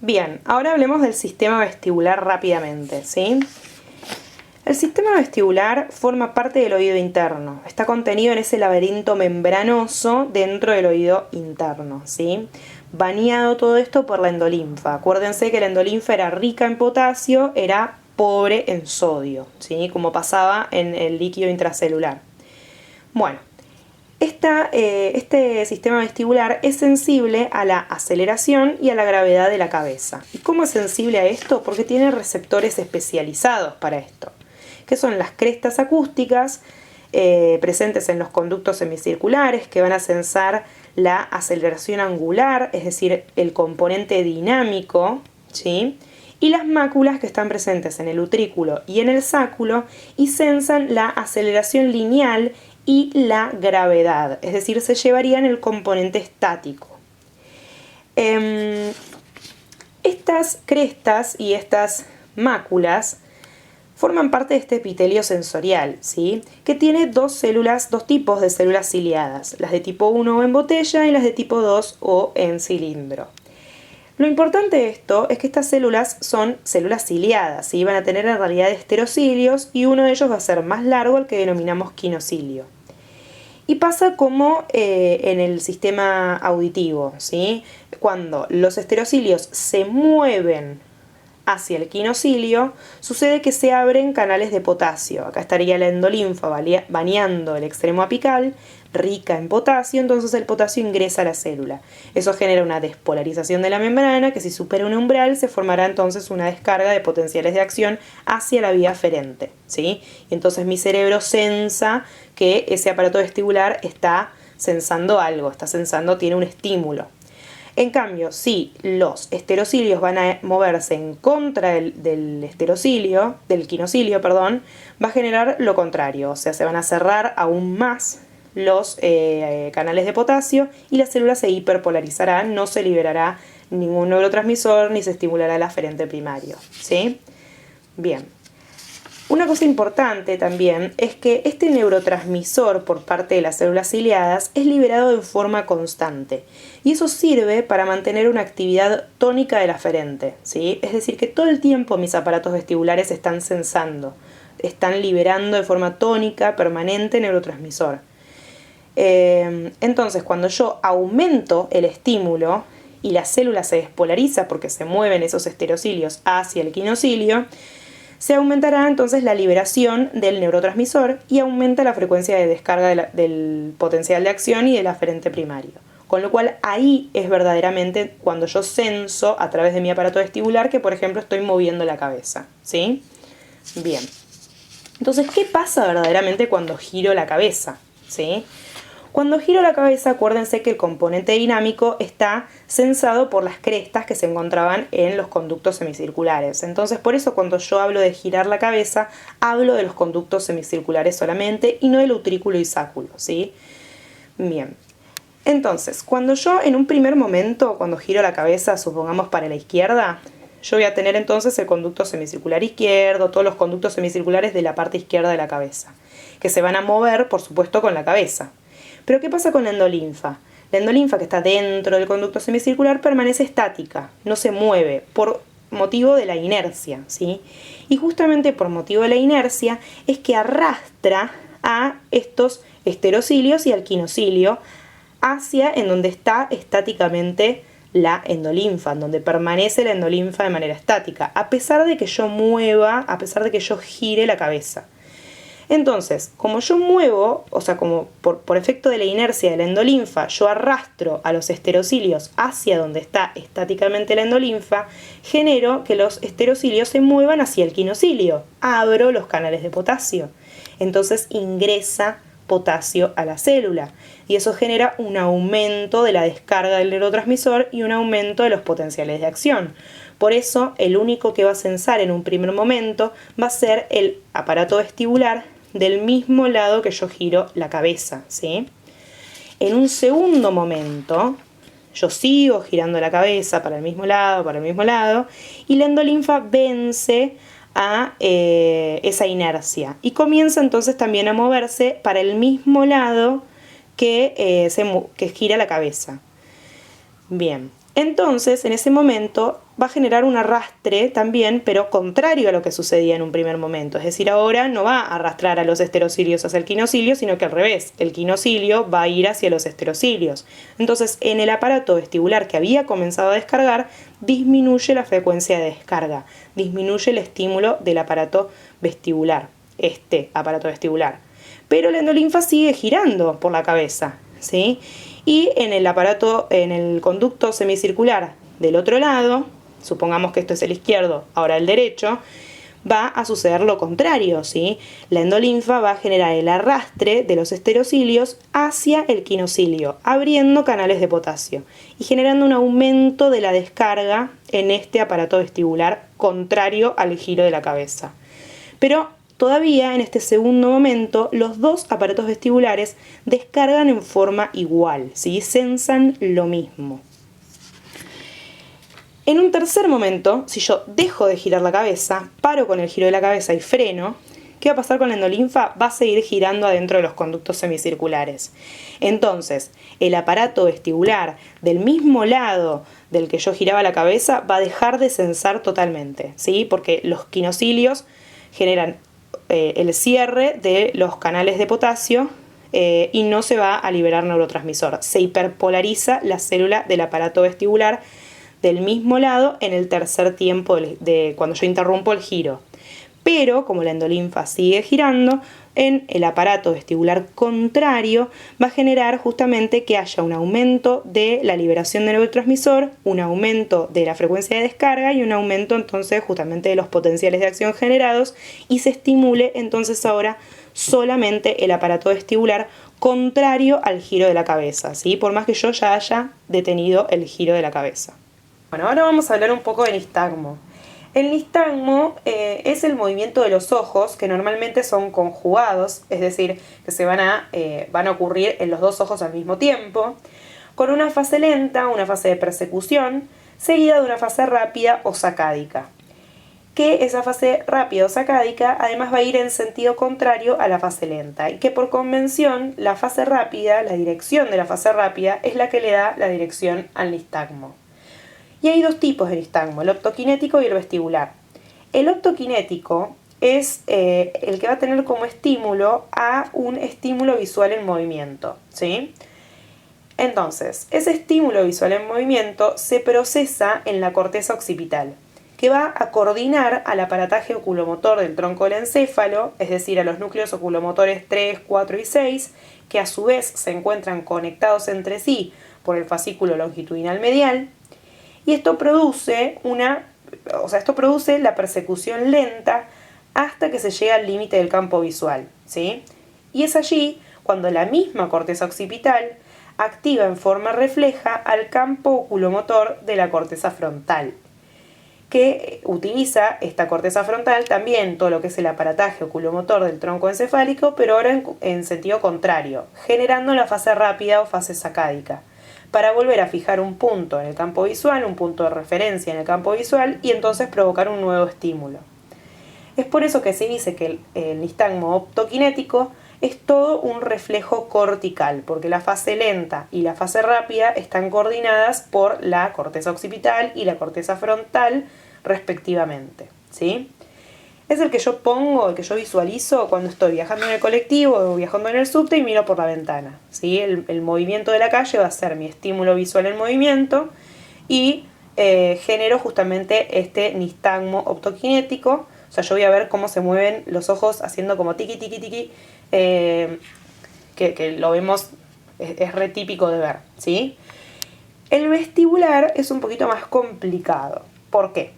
Bien, ahora hablemos del sistema vestibular rápidamente, ¿sí? El sistema vestibular forma parte del oído interno. Está contenido en ese laberinto membranoso dentro del oído interno, ¿sí? Bañado todo esto por la endolinfa. Acuérdense que la endolinfa era rica en potasio, era pobre en sodio, ¿sí? Como pasaba en el líquido intracelular. Bueno, este sistema vestibular es sensible a la aceleración y a la gravedad de la cabeza. ¿Y cómo es sensible a esto? Porque tiene receptores especializados para esto, que son las crestas acústicas presentes en los conductos semicirculares, que van a sensar la aceleración angular, es decir, el componente dinámico, ¿sí? Y las máculas, que están presentes en el utrículo y en el sáculo y sensan la aceleración lineal y la gravedad, es decir, se llevarían el componente estático. Estas crestas y estas máculas forman parte de este epitelio sensorial, ¿sí? Que tiene dos tipos de células ciliadas, las de tipo 1 o en botella y las de tipo 2 o en cilindro. Lo importante de esto es que estas células son células ciliadas, ¿sí? Van a tener en realidad esterocilios y uno de ellos va a ser más largo, el que denominamos quinocilio. Y pasa como en el sistema auditivo, ¿sí? Cuando los esterocilios se mueven hacia el quinocilio, sucede que se abren canales de potasio. Acá estaría la endolinfa bañando el extremo apical, rica en potasio, entonces el potasio ingresa a la célula. Eso genera una despolarización de la membrana, que si supera un umbral se formará entonces una descarga de potenciales de acción hacia la vía aferente, ¿sí? Y entonces mi cerebro sensa que ese aparato vestibular está sensando algo, tiene un estímulo. En cambio, si los esterocilios van a moverse en contra del quinocilio, va a generar lo contrario, o sea, se van a cerrar aún más los canales de potasio y la célula se hiperpolarizará, no se liberará ningún neurotransmisor ni se estimulará el aferente primario, ¿sí? Bien. Una cosa importante también es que este neurotransmisor por parte de las células ciliadas es liberado de forma constante y eso sirve para mantener una actividad tónica del aferente, ¿sí? Es decir, que todo el tiempo mis aparatos vestibulares están sensando, están liberando de forma tónica, permanente neurotransmisor. Entonces, cuando yo aumento el estímulo y la célula se despolariza porque se mueven esos esterocilios hacia el quinocilio, se aumentará entonces la liberación del neurotransmisor y aumenta la frecuencia de descarga del potencial de acción y del aferente primario. Con lo cual ahí es verdaderamente cuando yo senso a través de mi aparato vestibular que, por ejemplo, estoy moviendo la cabeza, ¿sí? Bien. Entonces, ¿qué pasa verdaderamente cuando giro la cabeza? ¿Sí? Cuando giro la cabeza, acuérdense que el componente dinámico está sensado por las crestas que se encontraban en los conductos semicirculares. Entonces, por eso cuando yo hablo de girar la cabeza, hablo de los conductos semicirculares solamente y no del utrículo y sáculo, ¿sí? Bien. Entonces, cuando yo en un primer momento, cuando giro la cabeza, supongamos para la izquierda, yo voy a tener entonces el conducto semicircular izquierdo, todos los conductos semicirculares de la parte izquierda de la cabeza, que se van a mover, por supuesto, con la cabeza. Pero ¿qué pasa con la endolinfa? La endolinfa, que está dentro del conducto semicircular, permanece estática, no se mueve por motivo de la inercia, ¿sí? Y justamente por motivo de la inercia es que arrastra a estos esterocilios y al quinocilio hacia en donde está estáticamente la endolinfa, en donde permanece la endolinfa de manera estática, a pesar de que yo mueva, a pesar de que yo gire la cabeza. Entonces, como yo muevo, o sea, como por efecto de la inercia de la endolinfa, yo arrastro a los esterocilios hacia donde está estáticamente la endolinfa, genero que los esterocilios se muevan hacia el quinocilio. Abro los canales de potasio. Entonces ingresa potasio a la célula y eso genera un aumento de la descarga del neurotransmisor y un aumento de los potenciales de acción. Por eso, el único que va a sensar en un primer momento va a ser el aparato vestibular del mismo lado que yo giro la cabeza, ¿sí? En un segundo momento, yo sigo girando la cabeza para el mismo lado, y la endolinfa vence a esa inercia y comienza entonces también a moverse para el mismo lado que gira la cabeza. Bien, Entonces, en ese momento, va a generar un arrastre también, pero contrario a lo que sucedía en un primer momento. Es decir, ahora no va a arrastrar a los esterocilios hacia el quinocilio, sino que al revés, el quinocilio va a ir hacia los esterocilios. Entonces, en el aparato vestibular que había comenzado a descargar, disminuye la frecuencia de descarga, disminuye el estímulo del aparato vestibular, este aparato vestibular. Pero la endolinfa sigue girando por la cabeza, ¿sí? Y en el aparato, en el conducto semicircular del otro lado, supongamos que esto es el izquierdo, ahora el derecho, va a suceder lo contrario, ¿sí? La endolinfa va a generar el arrastre de los esterocilios hacia el quinocilio, abriendo canales de potasio y generando un aumento de la descarga en este aparato vestibular contrario al giro de la cabeza. Pero todavía en este segundo momento los dos aparatos vestibulares descargan en forma igual, ¿sí? Sensan lo mismo. En un tercer momento, si yo dejo de girar la cabeza, paro con el giro de la cabeza y freno, ¿qué va a pasar con la endolinfa? Va a seguir girando adentro de los conductos semicirculares. Entonces, el aparato vestibular del mismo lado del que yo giraba la cabeza va a dejar de sensar totalmente, ¿sí? Porque los quinocilios generan el cierre de los canales de potasio y no se va a liberar neurotransmisor. Se hiperpolariza la célula del aparato vestibular del mismo lado en el tercer tiempo de cuando yo interrumpo el giro. Pero como la endolinfa sigue girando, en el aparato vestibular contrario va a generar justamente que haya un aumento de la liberación de neurotransmisor, un aumento de la frecuencia de descarga y un aumento entonces justamente de los potenciales de acción generados y se estimule entonces ahora solamente el aparato vestibular contrario al giro de la cabeza, ¿sí? Por más que yo ya haya detenido el giro de la cabeza. Bueno, ahora vamos a hablar un poco del nistagmo. El nistagmo es el movimiento de los ojos que normalmente son conjugados, es decir, que van a ocurrir en los dos ojos al mismo tiempo, con una fase lenta, una fase de persecución, seguida de una fase rápida o sacádica. Que esa fase rápida o sacádica además va a ir en sentido contrario a la fase lenta y que por convención la fase rápida, la dirección de la fase rápida, es la que le da la dirección al nistagmo. Y hay dos tipos de nistagmo, el optoquinético y el vestibular. El optoquinético es el que va a tener como estímulo a un estímulo visual en movimiento, ¿sí? Entonces, ese estímulo visual en movimiento se procesa en la corteza occipital, que va a coordinar al aparataje oculomotor del tronco del encéfalo, es decir, a los núcleos oculomotores 3, 4 y 6, que a su vez se encuentran conectados entre sí por el fascículo longitudinal medial. Y esto produce la persecución lenta hasta que se llega al límite del campo visual, ¿sí? Y es allí cuando la misma corteza occipital activa en forma refleja al campo oculomotor de la corteza frontal, que utiliza esta corteza frontal también todo lo que es el aparataje oculomotor del tronco encefálico, pero ahora en sentido contrario, generando la fase rápida o fase sacádica, para volver a fijar un punto en el campo visual, un punto de referencia en el campo visual y entonces provocar un nuevo estímulo. Es por eso que se dice que el nistagmo optoquinético es todo un reflejo cortical, porque la fase lenta y la fase rápida están coordinadas por la corteza occipital y la corteza frontal respectivamente, ¿sí? Es el que yo pongo, el que yo visualizo cuando estoy viajando en el colectivo o viajando en el subte y miro por la ventana, ¿sí? El movimiento de la calle va a ser mi estímulo visual en movimiento y genero justamente este nistagmo optoquinético. O sea, yo voy a ver cómo se mueven los ojos haciendo como tiqui, tiqui, tiqui, que lo vemos, es re típico de ver, ¿sí? El vestibular es un poquito más complicado. ¿Por qué?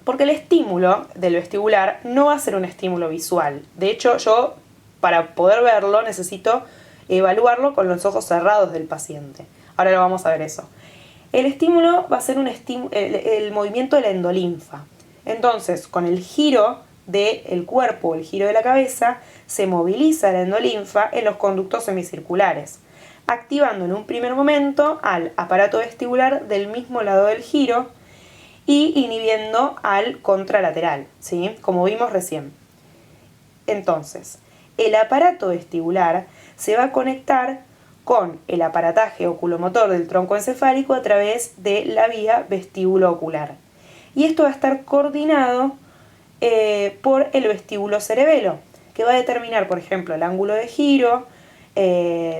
Porque el estímulo del vestibular no va a ser un estímulo visual. De hecho, yo para poder verlo necesito evaluarlo con los ojos cerrados del paciente. Ahora lo vamos a ver eso. El estímulo va a ser el movimiento de la endolinfa. Entonces, con el giro del cuerpo, el giro de la cabeza, se moviliza la endolinfa en los conductos semicirculares, activando en un primer momento al aparato vestibular del mismo lado del giro y inhibiendo al contralateral, ¿sí? Como vimos recién. Entonces, el aparato vestibular se va a conectar con el aparataje oculomotor del tronco encefálico a través de la vía vestíbulo-ocular. Y esto va a estar coordinado por el vestíbulo cerebelo, que va a determinar, por ejemplo, el ángulo de giro,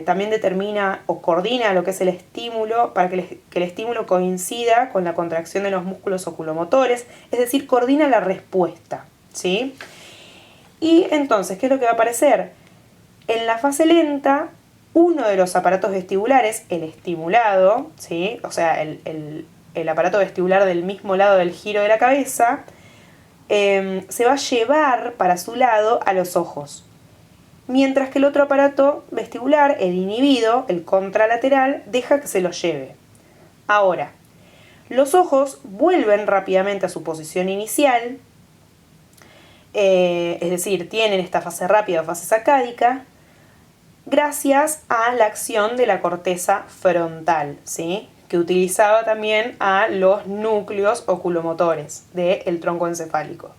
también determina o coordina lo que es el estímulo para que el estímulo coincida con la contracción de los músculos oculomotores, es decir, coordina la respuesta, ¿sí? Y entonces, ¿qué es lo que va a aparecer? En la fase lenta, uno de los aparatos vestibulares, el estimulado, ¿sí? O sea, el aparato vestibular del mismo lado del giro de la cabeza, se va a llevar para su lado a los ojos. Mientras que el otro aparato vestibular, el inhibido, el contralateral, deja que se lo lleve. Ahora, los ojos vuelven rápidamente a su posición inicial, es decir, tienen esta fase rápida o fase sacádica, gracias a la acción de la corteza frontal, ¿sí? Que utilizaba también a los núcleos oculomotores del tronco encefálico.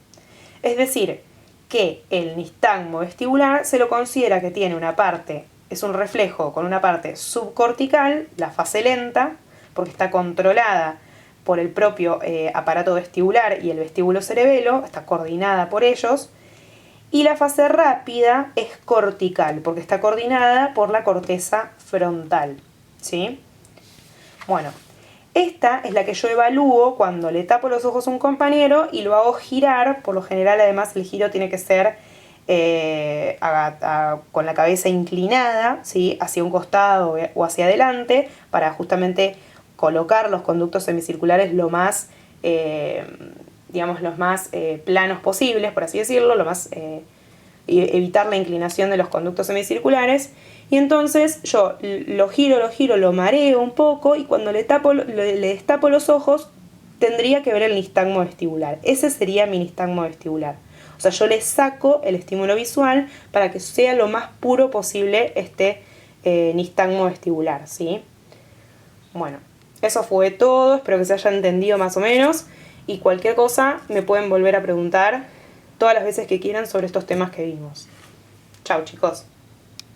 Es decir, que el nistagmo vestibular se lo considera que tiene una parte, es un reflejo con una parte subcortical, la fase lenta, porque está controlada por el propio aparato vestibular y el vestíbulo cerebelo, está coordinada por ellos, y la fase rápida es cortical, porque está coordinada por la corteza frontal, ¿sí? Bueno, esta es la que yo evalúo cuando le tapo los ojos a un compañero y lo hago girar. Por lo general, además, el giro tiene que ser con la cabeza inclinada, ¿sí? Hacia un costado o hacia adelante, para justamente colocar los conductos semicirculares lo más, los más planos posibles, por así decirlo, evitar la inclinación de los conductos semicirculares. Y entonces yo lo giro, lo mareo un poco y cuando le destapo los ojos tendría que ver el nistagmo vestibular. Ese sería mi nistagmo vestibular. O sea, yo le saco el estímulo visual para que sea lo más puro posible este nistagmo vestibular, ¿sí? Bueno, eso fue todo. Espero que se haya entendido más o menos. Y cualquier cosa me pueden volver a preguntar todas las veces que quieran sobre estos temas que vimos. Chau, chicos.